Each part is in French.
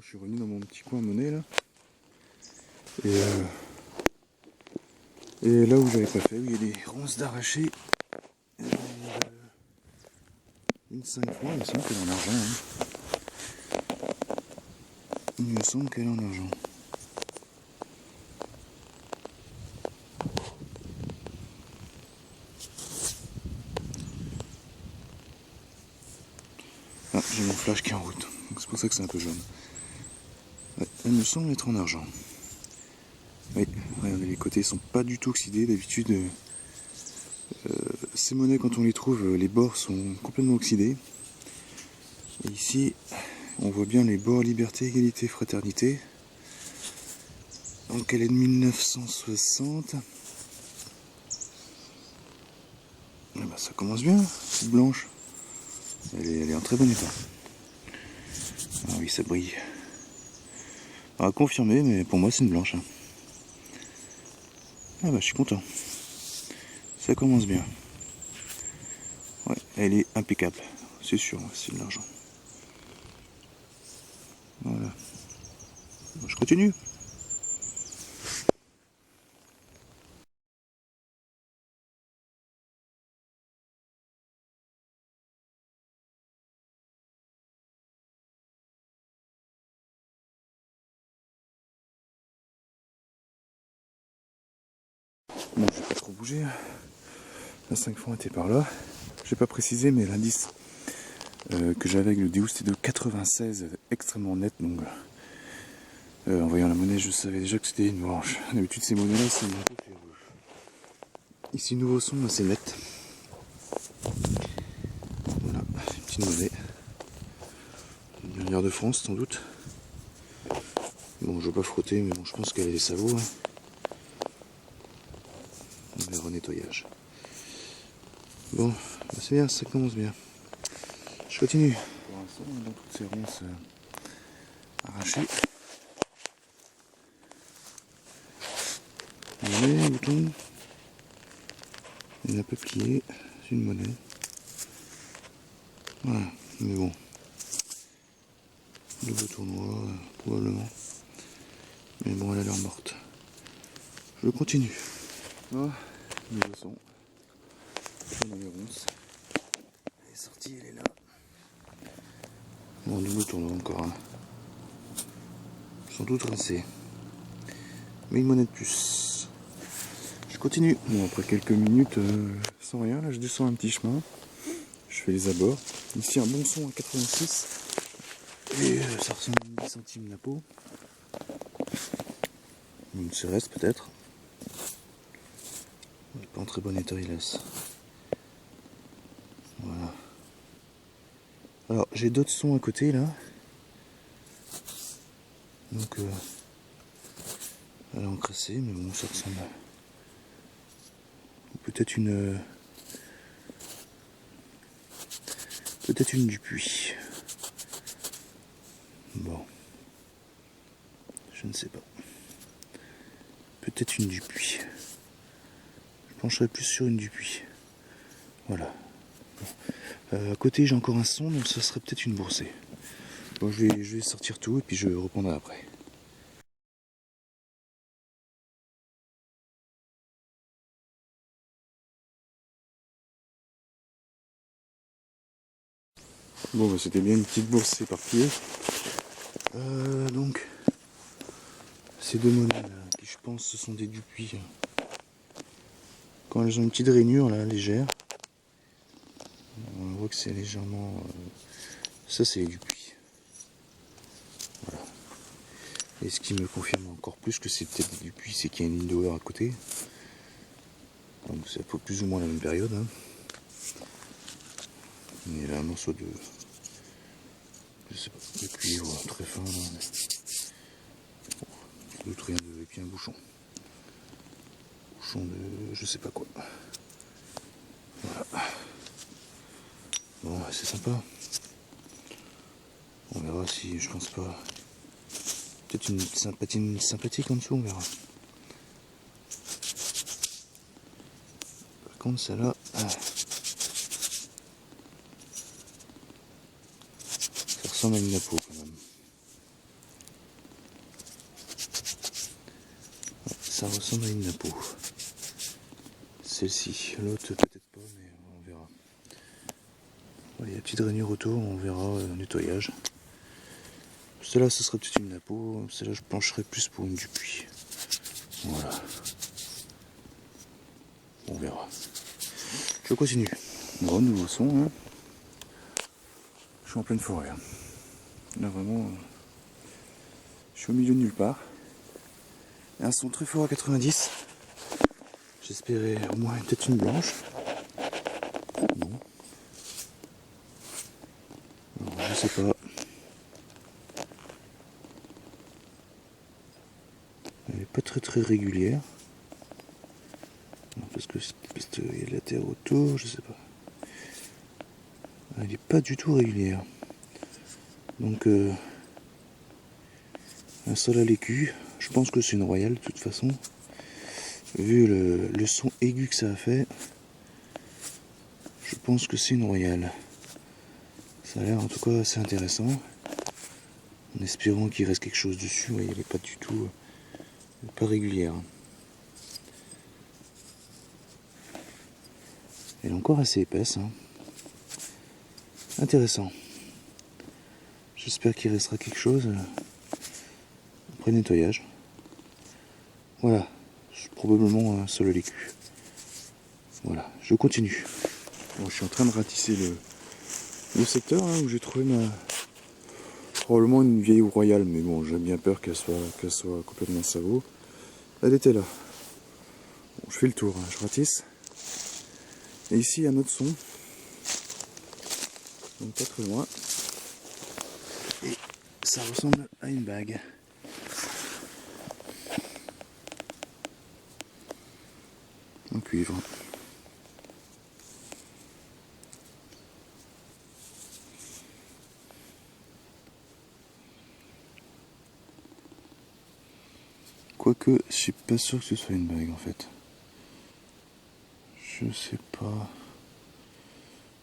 je suis revenu dans mon petit coin monnaie là. Et là où j'avais pas fait, où il y a des ronces d'arraché. Une 5 fois, il me semble qu'elle est en argent. Il me semble qu'elle est en argent. Ah, j'ai mon flash qui est en route. C'est pour ça que c'est un peu jaune. Ouais, elle me semble être en argent. Oui, regardez, les côtés sont pas du tout oxydés. D'habitude, ces monnaies, quand on les trouve, les bords sont complètement oxydés. Et ici, on voit bien les bords liberté, égalité, fraternité. Donc elle est de 1960. Ah bah, ça commence bien, cette blanche. Elle est en très bon état. Ah oui, ça brille. À confirmer, mais pour moi c'est une blanche. Ah bah je suis content. Ça commence bien. Ouais, elle est impeccable. C'est sûr, c'est de l'argent. Voilà. Bon, je continue. Bon, je vais pas trop bouger. La 5 francs était par là. J'ai pas précisé, mais l'indice que j'avais avec le déo c'était de 96, extrêmement net. Donc en voyant la monnaie, je savais déjà que c'était une blanche. D'habitude, ces monnaies-là, c'est un peu plus rouge. Ici, nouveau son, c'est net. Voilà, une petite monnaie. Une dernière de France, sans doute. Bon, je vais pas frotter, mais bon, je pense qu'elle a des sabots. On verra au nettoyage. Bon, bah c'est bien, ça commence bien. Je continue. Pour l'instant, dans toutes ces ronces arrachées. Monnaie, bouton. Une peuplier, c'est une monnaie. Voilà, mais bon. Double tournoi, probablement. Mais bon, elle a l'air morte. Je continue. Oh, nouveau son. Dans les ronces. Elle est sortie, elle est là. Bon, double tournoi encore. Sans doute rincé. Mais une monnaie de plus. Je continue. Bon, après quelques minutes sans rien, là je descends un petit chemin. Je fais les abords. Ici un bon son à 86. Et ça ressemble à 10 centimes la peau. Une Cérès peut-être. Pas en très bon état, hélas. Voilà. Alors j'ai d'autres sons à côté là. Donc elle est encrassée, mais bon ça ressemble à... Peut-être une... Peut-être une Dupuis. Bon. Je ne sais pas. Peut-être une Dupuis. Je pencherai plus sur une Dupuis. Voilà. À côté j'ai encore un son, donc ça serait peut-être une Boursée. Bon, je vais sortir tout et puis je reprendrai après. Bon bah, c'était bien une petite bourse éparpillée. Donc ces deux monnaies là, qui je pense ce sont des Dupuis. Quand elles ont une petite rainure là, légère, on voit que c'est légèrement... ça c'est les Dupuis. Voilà. Et ce qui me confirme encore plus que c'est peut-être des Dupuis, c'est qu'il y a une ligne d'hour à côté. Donc ça peut plus ou moins la même période. Hein. Il y a là un morceau de... je sais pas, de cuivre très fin. Là, mais... bon, d'autres rien de... et puis un bouchon. Bouchon de... je sais pas quoi. Voilà. Bon, c'est sympa. On verra si, je pense pas. Peut-être une sympathique en dessous, on verra. Par contre, celle-là, ça ressemble à une napo quand même. ça ressemble à une napo. Celle-ci, l'autre peut-être pas, mais on verra. Voilà, il y a une petite rainure autour, on verra nettoyage. Celle-là, ce sera peut-être une napo, celle-là, je pencherai plus pour une Dupuis. Voilà. On verra. Je continue. Bon, nouveau son. Hein. Je suis en pleine forêt. Hein. Là, vraiment, je suis au milieu de nulle part. Et un son très fort à 90. J'espérais au moins peut-être une blanche. Non. Alors, je sais pas. Elle est pas très régulière. Parce qu'il y a de la terre autour, je sais pas. Elle est pas du tout régulière. Donc un sol à l'écu. Je pense que c'est une royale de toute façon. Vu le son aigu que ça a fait, je pense que c'est une royale. Ça a l'air en tout cas assez intéressant. En espérant qu'il reste quelque chose dessus. Ouais, elle n'est pas du tout pas régulière. Elle est encore assez épaisse. Hein. Intéressant. J'espère qu'il restera quelque chose après nettoyage. Voilà. C'est probablement un sol à l'écu. Voilà. Je continue. Bon, je suis en train de ratisser le secteur hein, où j'ai trouvé probablement une vieille royale, mais bon, j'ai bien peur qu'elle soit complètement savot. Elle était là. Bon, je fais le tour, hein, je ratisse. Et ici, un autre son. Donc pas très loin. Et ça ressemble à une bague. En cuivre. Quoique, je suis pas sûr que ce soit une bague en fait. Je sais pas.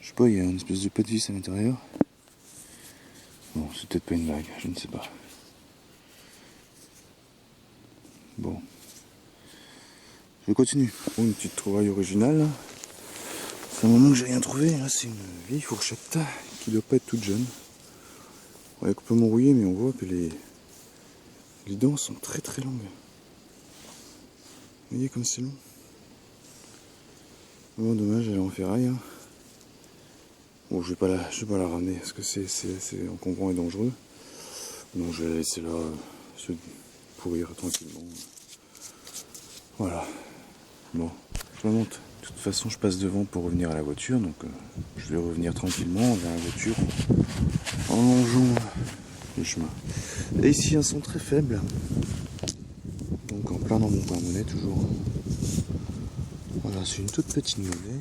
Je sais pas, il y a une espèce de pâte vis à l'intérieur. Bon, c'est peut-être pas une bague, je ne sais pas. Bon. Je continue. Bon, une petite trouvaille originale. Là. C'est un moment que j'ai rien trouvé. Là, c'est une vieille fourchette qui doit pas être toute jeune. Elle est complètement rouillée, mais on voit que les dents sont très longues. Vous voyez comme c'est long. Bon, dommage, elle est en ferraille. Hein. Bon, je vais pas la ramener parce que c'est encombrant et dangereux. Donc je vais la laisser là se pourrir tranquillement. Voilà. Bon, je remonte. De toute façon, je passe devant pour revenir à la voiture, donc je vais revenir tranquillement vers la voiture en longeant le chemin. Et ici, un son très faible. Donc en plein dans mon coin monnaie toujours. Voilà, c'est une toute petite monnaie.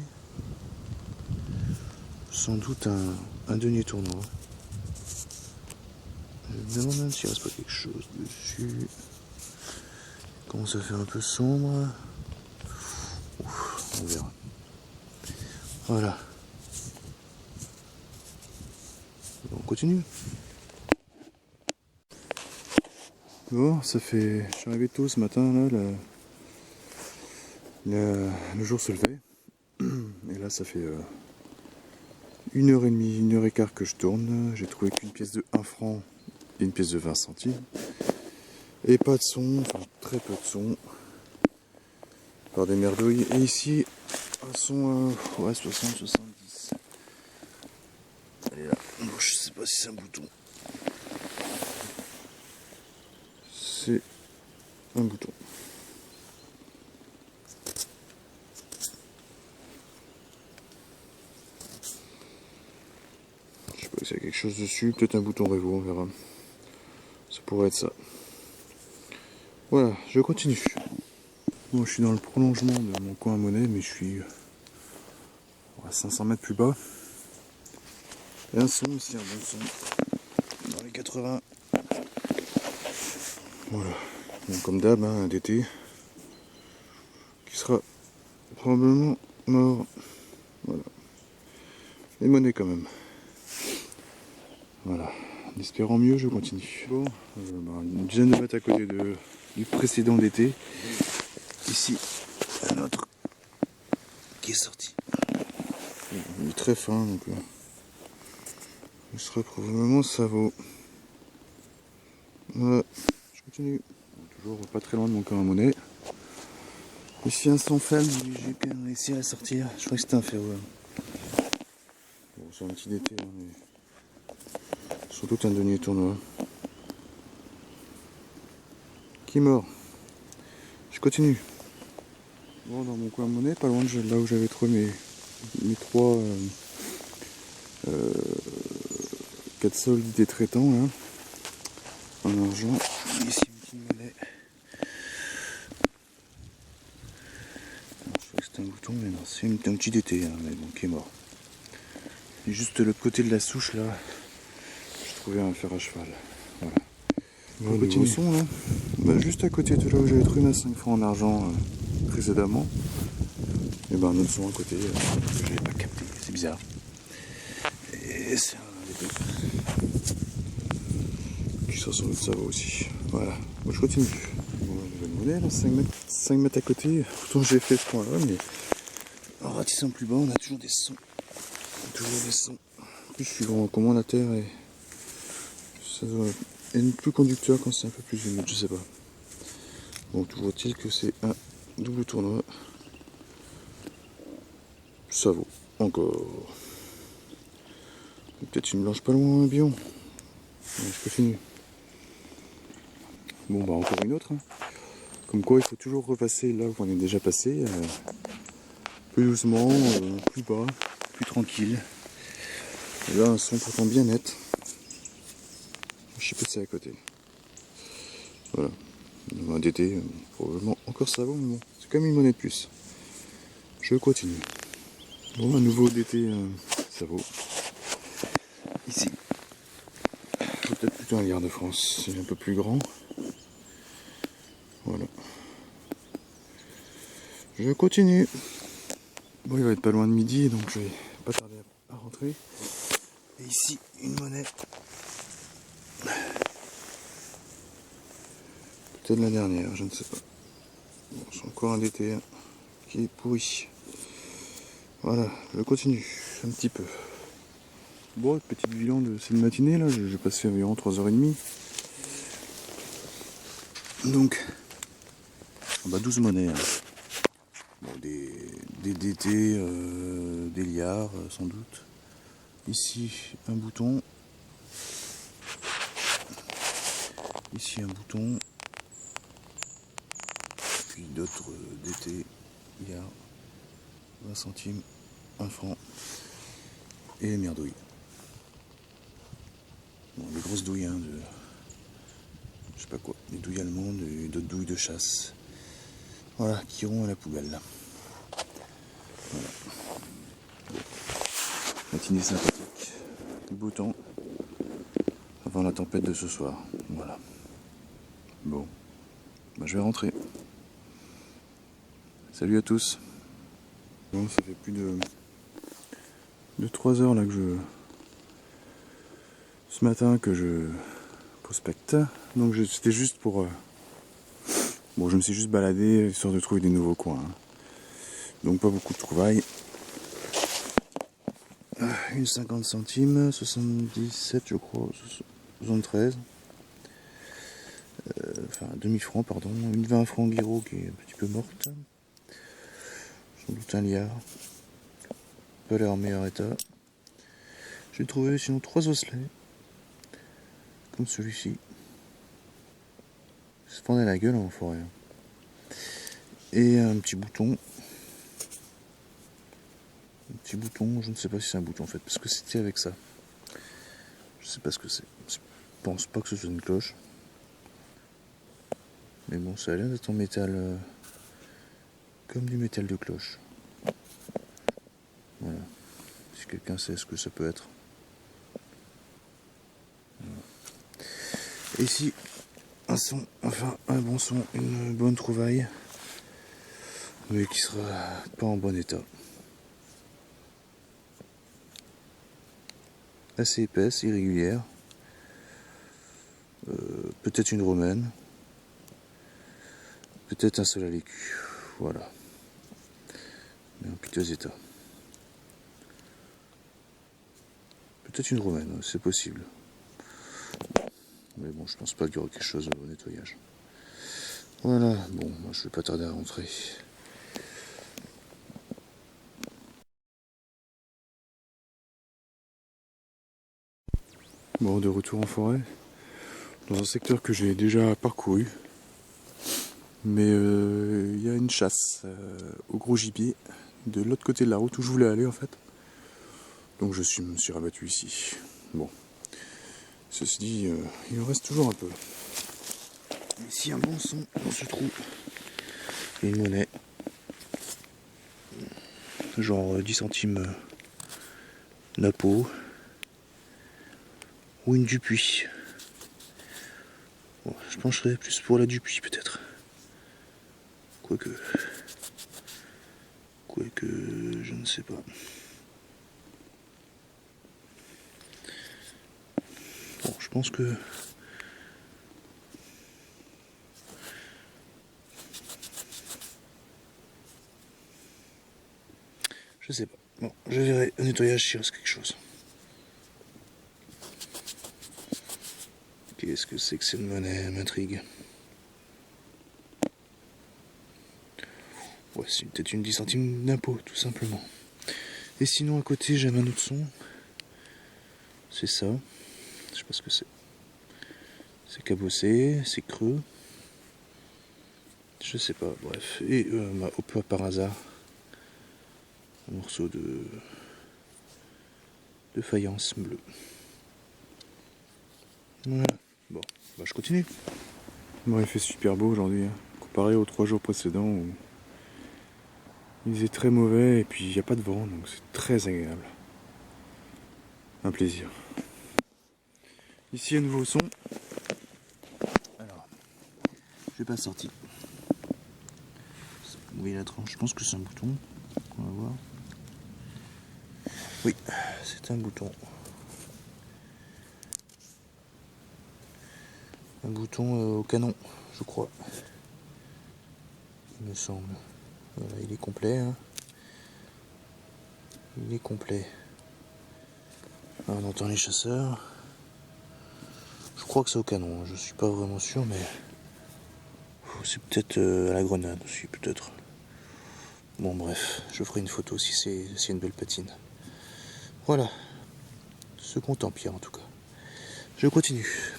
Sans doute un denier tournoi. Je me demande même s'il reste pas quelque chose dessus. Il commence à faire un peu sombre. Ouf, on verra. Voilà. On continue. Bon, ça fait. Je suis arrivé tôt ce matin là. Le jour se levait. Et là, ça fait 1h30, 1h15 que je tourne. J'ai trouvé qu'une pièce de 1 franc et une pièce de 20 centimes. Et pas de son, enfin très peu de son. Par des merdouilles. Et ici, un son à 60-70. Allez là. Bon, je sais pas si c'est un bouton. C'est un bouton. Je sais pas s'il y a quelque chose dessus. Peut-être un bouton Revo, on verra. Ça pourrait être ça. Voilà, je continue. Bon, je suis dans le prolongement de mon coin à monnaie, mais je suis à 500 mètres plus bas. Et un son aussi, un bon son. Dans les 80. Voilà. Bon, comme d'hab, hein, un DT. Qui sera probablement mort. Voilà. Les monnaies quand même. Voilà. En espérant mieux, je continue. Bon, une dizaine de mètres à côté du précédent d'été. Ici, un autre qui est sorti. Il est très fin, donc il sera probablement Savot. Voilà, je continue. Toujours pas très loin de mon camp à monnaie. Ici un sans femme, j'ai quand même réussi à sortir. Je crois que c'était un ferreux. Bon, c'est un petit d'été, hein, mais surtout un denier tournoi. Qui est mort. Je continue. Bon, dans mon coin à monnaie, pas loin de là où j'avais trouvé mes trois 4 soldes des traitants là, en argent. Ici une petite monnaie. Je crois que c'était un bouton, mais non, c'est un petit d'été, hein, mais bon, qui est mort. Et juste de l'autre côté de la souche là, j'ai trouvé un fer à cheval. Voilà. On continue son là. Juste à côté de là où j'avais trouvé ma 5 francs en argent précédemment. Et un autre son à côté que je n'avais pas capté, c'est bizarre. Et c'est un des deux. Puis ça sans doute ça va aussi. Voilà, moi je continue. Bon, nouvelle monnaie là, 5 mètres à côté. Pourtant j'ai fait ce point là, mais en ratissant plus bas on a toujours des sons. En plus je suis grand comment la terre et ça doit être plus conducteur quand c'est un peu plus humide, je sais pas. Bon, toujours est-il que c'est un double tournoi. Ça vaut encore. Peut-être une blanche pas loin, un bion. Ouais, je continue. Bon, encore une autre. Hein. Comme quoi, il faut toujours repasser là où on est déjà passé. Plus doucement, plus bas, plus tranquille. Et là, un son pourtant bien net. Je sais pas si c'est à côté. Voilà. Un d'été, probablement encore ça vaut, mais bon, c'est quand même une monnaie de plus. Je continue. Bon, un nouveau d'été, ça vaut. Ici. Peut-être plutôt un Gare de France, c'est un peu plus grand. Voilà. Je continue. Bon, il va être pas loin de midi, donc je vais pas tarder à rentrer. Et ici, une monnaie. Peut-être la dernière, je ne sais pas. Bon, c'est encore un d'été qui est pourri. Voilà, je continue un petit peu. Bon, petite bilan de cette matinée là, j'ai passé environ 3h30. Donc, 12 monnaies. Hein. Bon, des DT, des liards sans doute. Ici un bouton. Ici un bouton. Puis d'autres DT, liards, 20 centimes, 1 franc. Et les merdouilles. Bon, les grosses douilles, hein, de. Je sais pas quoi, des douilles allemandes et d'autres douilles de chasse. Voilà, qui iront à la poubelle. Voilà. Bon. Matinée sympathique. Beau temps. Avant la tempête de ce soir. Voilà. Bon. Je vais rentrer. Salut à tous. Bon, ça fait plus de 3 heures là que je. Ce matin que je prospecte. Donc c'était juste pour. Bon, je me suis juste baladé histoire de trouver des nouveaux coins. Hein. Donc pas beaucoup de trouvailles. Une 50 centimes, 77 je crois, 73. Enfin demi-franc pardon, une 20 francs Guiraud qui est un petit peu morte. Sans doute un liard. Pas l'air en meilleur état. J'ai trouvé sinon 3 osselets. Comme celui-ci. Il se fendait la gueule en forêt. Et un petit bouton. Un petit bouton, je ne sais pas si c'est un bouton en fait, parce que c'était avec ça. Je sais pas ce que c'est. Je pense pas que ce soit une cloche. Mais bon, ça a l'air d'être en métal. Comme du métal de cloche. Voilà. Si quelqu'un sait ce que ça peut être. Voilà. Et ici, un son, enfin un bon son, une bonne trouvaille. Mais qui sera pas en bon état. Assez épaisse, irrégulière. Peut-être une romaine. Peut-être un sol à l'écu. Voilà. Mais en piteux état. Peut-être une romaine, c'est possible. Mais bon, je pense pas qu'il y aura quelque chose au nettoyage. Voilà, bon, moi je vais pas tarder à rentrer. Bon, de retour en forêt, dans un secteur que j'ai déjà parcouru. Mais il y a une chasse au gros gibier de l'autre côté de la route où je voulais aller en fait. Donc me suis rabattu ici. Bon, ceci dit, il en reste toujours un peu. Ici un bon son dans ce trou. Et une monnaie. Genre 10 centimes Napo. Ou une Dupuis. Bon, je pencherais plus pour la Dupuis peut-être. Quoique, je ne sais pas. Bon, je pense que... Je sais pas. Bon, je verrai au nettoyage s'il reste quelque chose. Qu'est-ce que c'est que cette monnaie? Elle m'intrigue. Ouais, c'est peut-être une 10 centimes d'impôt, tout simplement. Et sinon, à côté, j'ai un autre son. C'est ça. Je sais pas ce que c'est. C'est cabossé, c'est creux. Je sais pas, bref. Et hop, par hasard, un morceau de faïence bleue. Voilà. Bon, bah je continue. Bon, il fait super beau aujourd'hui, hein, comparé aux 3 jours précédents où il faisait très mauvais et puis il n'y a pas de vent, donc c'est très agréable. Un plaisir. Ici, un nouveau son. Alors, je l'ai pas sorti. Oui, la tranche, je pense que c'est un bouton. On va voir. Oui, c'est un bouton. Un bouton au canon, je crois. Il me semble. Voilà, il est complet. Hein. Il est complet. Alors, on entend les chasseurs. Je crois que c'est au canon, je suis pas vraiment sûr, mais c'est peut-être à la grenade aussi, peut-être. Bon, bref, je ferai une photo si c'est une belle patine. Voilà. Ce compte en pire en tout cas. Je continue.